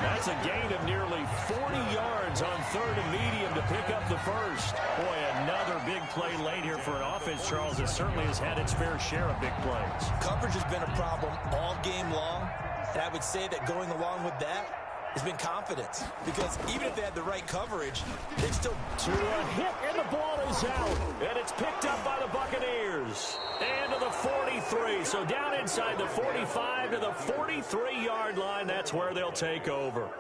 That's a gain of nearly 40 yards on 3rd and medium to pick up the 1st. Boy, another big play late here for an offense, Charles, that certainly has had its fair share of big plays. Coverage has been a problem all game long, and I would say that going along with that has been confidence, because even if they had the right coverage, they've still to a hit, and the ball is out, and it's picked up by the Buccaneers. And to the 43, so down inside the 45 to the 43-yard line. That's where they'll take over.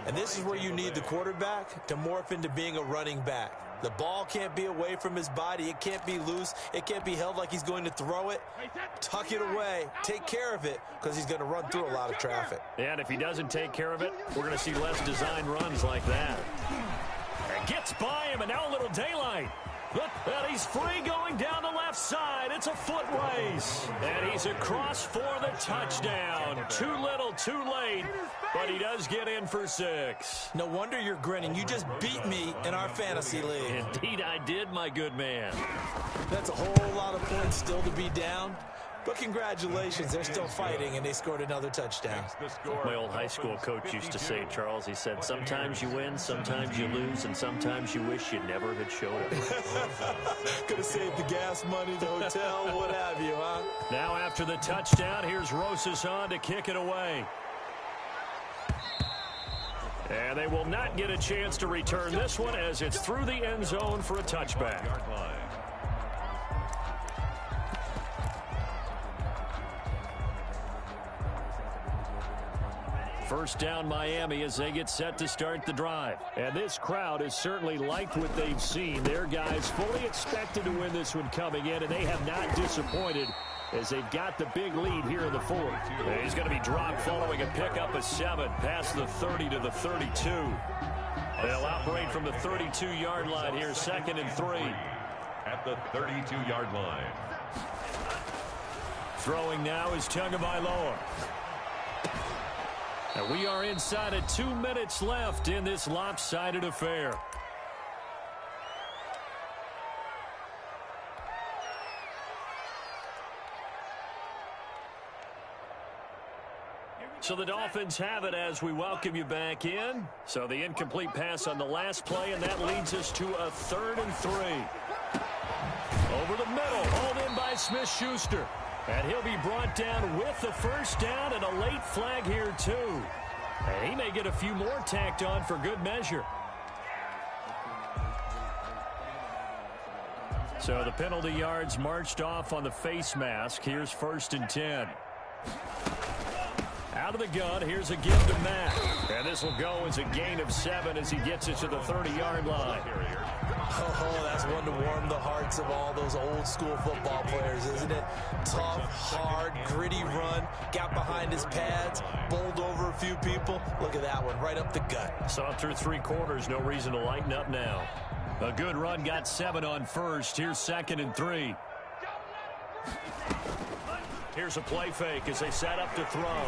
And this is where you need the quarterback to morph into being a running back. The ball can't be away from his body. It can't be loose. It can't be held like he's going to throw it. Tuck it away. Take care of it, because he's going to run through a lot of traffic. And if he doesn't take care of it, we're going to see less design runs like that. And gets by him, and now a little daylight. And he's free going down the left side. It's a foot race. And he's across for the touchdown. Too little, too late. But he does get in for 6. No wonder you're grinning. You just beat me in our fantasy league. Indeed I did, my good man. That's a whole lot of points still to be down. But congratulations, they're still fighting, and they scored another touchdown. My old high school coach used to say, Charles, he said, sometimes you win, sometimes you lose, and sometimes you wish you never had showed up. Could have saved the gas money, the hotel, what have you, huh? Now after the touchdown, here's Rosas on to kick it away. And they will not get a chance to return this one as it's through the end zone for a touchback. First down Miami as they get set to start the drive. And this crowd has certainly liked what they've seen. Their guys fully expected to win this one coming in, and they have not disappointed as they've got the big lead here in the fourth. And he's going to be dropped following a pickup of 7 past the 30 to the 32. They'll operate from the 32-yard line here, 2nd and 3. At the 32-yard line. Throwing now is Tagovailoa. And we are inside of 2 minutes left in this lopsided affair. So the Dolphins have it as we welcome you back in. So the incomplete pass on the last play, and that leads us to a 3rd and 3. Over the middle, hauled in by Smith-Schuster. And he'll be brought down with the first down and a late flag here, too. And he may get a few more tacked on for good measure. So the penalty yards marched off on the face mask. Here's 1st and 10. Out of the gun, here's a give to Matt. And this will go as a gain of 7 as he gets it to the 30-yard line. Oh, that's one to warm the hearts of all those old-school football players, isn't it? Tough, hard, gritty run, got behind his pads, bowled over a few people. Look at that one, right up the gut. Saw through 3 quarters, no reason to lighten up now. A good run, got 7 on first. Here's 2nd and 3. Here's a play fake as they set up to throw.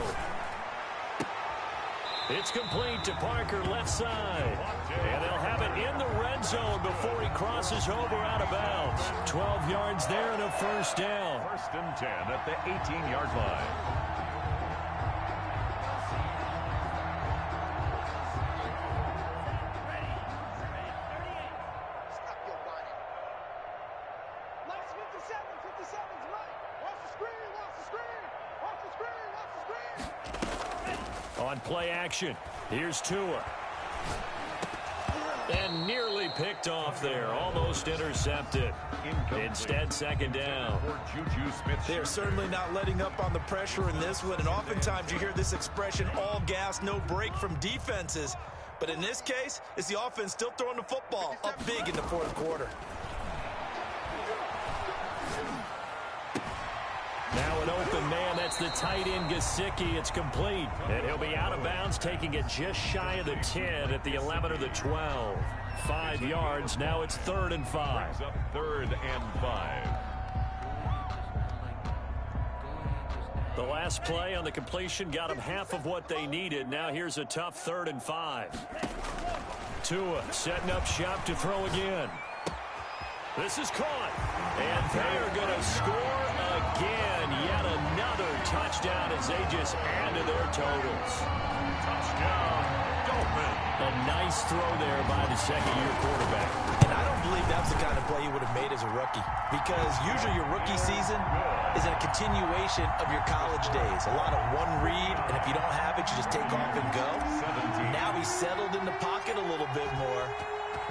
It's complete to Parker, left side. And they'll have it in the red zone before he crosses over out of bounds. 12 yards there and a first down. 1st and 10 at the 18-yard line. On play action, here's Tua. And nearly picked off there, almost intercepted. Instead, 2nd down. They're certainly not letting up on the pressure in this one, and oftentimes you hear this expression, all gas, no break from defenses. But in this case, it's the offense still throwing the football up big in the 4th quarter. Now an open man, that's the tight end Gesicki. It's complete. And he'll be out of bounds, taking it just shy of the 10 at the 11 or the 12. 5 yards, now it's 3rd and 5. Up 3rd and 5. The last play on the completion got them half of what they needed. Now here's a tough 3rd and 5. Tua setting up shop to throw again. This is caught. And they are going to score again. Yet another touchdown as they just add to their totals. Touchdown, Dolphins. A nice throw there by the 2nd-year quarterback. And I don't believe that's the kind of play he would have made as a rookie. Because usually your rookie season is a continuation of your college days. A lot of one read, and if you don't have it, you just take off and go. Now he's settled in the pocket a little bit more,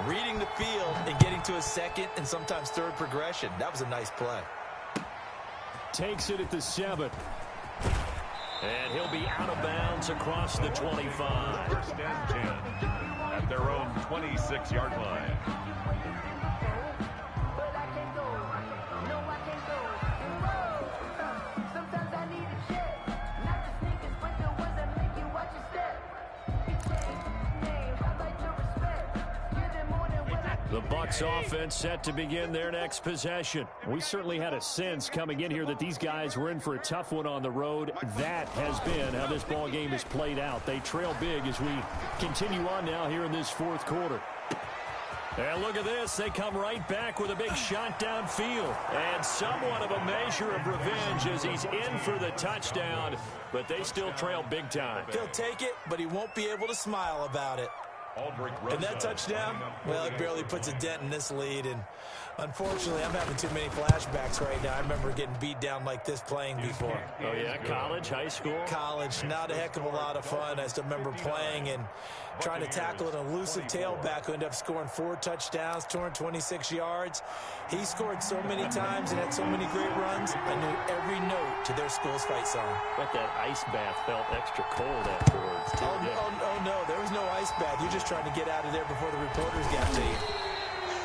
reading the field and getting to a 2nd and sometimes 3rd progression. That was a nice play. Takes it at the 7. And he'll be out of bounds across the 25. 1st and 10 at their own 26-yard line. The Bucs offense set to begin their next possession. We certainly had a sense coming in here that these guys were in for a tough one on the road. That has been how this ball game has played out. They trail big as we continue on now here in this 4th quarter. And look at this. They come right back with a big shot downfield. And somewhat of a measure of revenge as he's in for the touchdown. But they still trail big time. He'll take it, but he won't be able to smile about it. And that touchdown, well, it barely puts a dent in this lead. And Unfortunately, I'm having too many flashbacks right now. I remember getting beat down like this playing before. Oh, yeah? College, high school? College, not a heck of a lot of fun. I still remember playing and trying to tackle an elusive tailback who ended up scoring 4 touchdowns, 226 yards. He scored so many times and had so many great runs, I knew every note to their school's fight song. Bet that ice bath felt extra cold afterwards, too. Oh, no, there was no ice bath. You're just trying to get out of there before the reporters got to you.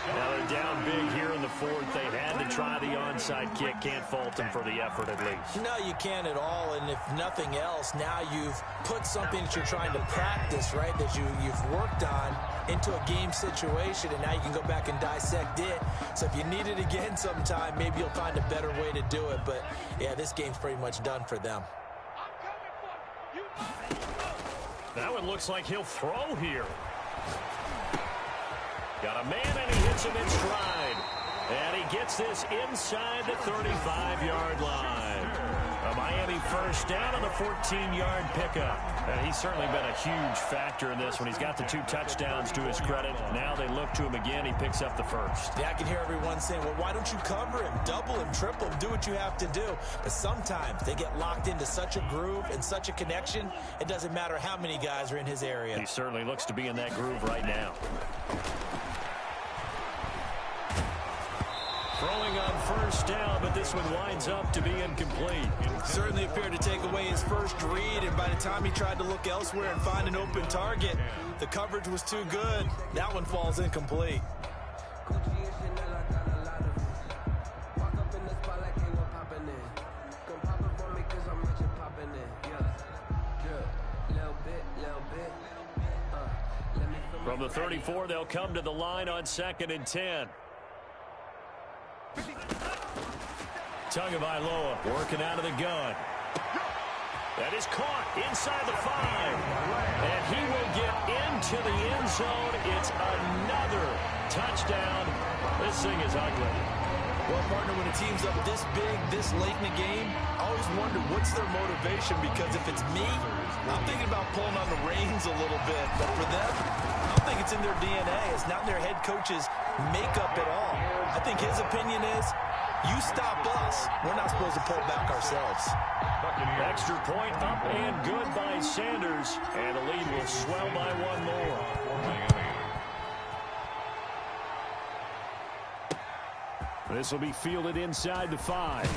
Now they're down big here in the fourth. They had to try the onside kick. Can't fault them for the effort at least. No, you can't at all. And if nothing else, now you've put something that you're trying to practice, right, that you've worked on into a game situation, and now you can go back and dissect it. So if you need it again sometime, maybe you'll find a better way to do it. But, yeah, this game's pretty much done for them. That one looks like he'll throw here. Got a man, and he hits him in stride. And he gets this inside the 35-yard line. A Miami first down on the 14-yard pickup. And he's certainly been a huge factor in this one. He's got the 2 touchdowns to his credit. Now they look to him again. He picks up the first. Yeah, I can hear everyone saying, well, why don't you cover him? Double him, triple him, do what you have to do. But sometimes they get locked into such a groove and such a connection, it doesn't matter how many guys are in his area. He certainly looks to be in that groove right now. Throwing on first down, but this one winds up to be incomplete. Certainly appeared to take away his first read, and by the time he tried to look elsewhere and find an open target, the coverage was too good. That one falls incomplete. From the 34, they'll come to the line on 2nd and 10. Tagovailoa working out of the gun. That is caught inside the 5. And he will get into the end zone. It's another touchdown. This thing is ugly. Well, partner, when a team's up this big, this late in the game, I always wonder what's their motivation, because if it's me, I'm thinking about pulling on the reins a little bit. But for them, I don't think it's in their DNA. It's not in their head coach's makeup at all. I think his opinion is, you stop us, we're not supposed to pull back ourselves. Extra point up and good by Sanders. And the lead will swell by 1 more. This will be fielded inside the 5.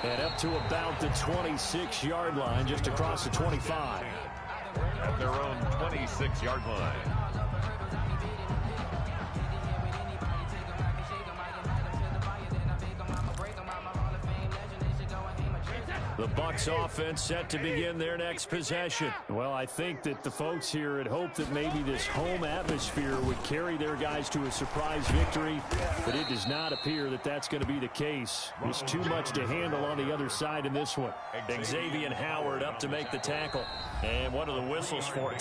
And up to about the 26-yard line, just across the 25. At their own 26-yard line. The Bucs offense set to begin their next possession. Well, I think that the folks here had hoped that maybe this home atmosphere would carry their guys to a surprise victory, but it does not appear that that's going to be the case. There's too much to handle on the other side in this one. Xavier Howard up to make the tackle. And what are the whistles for?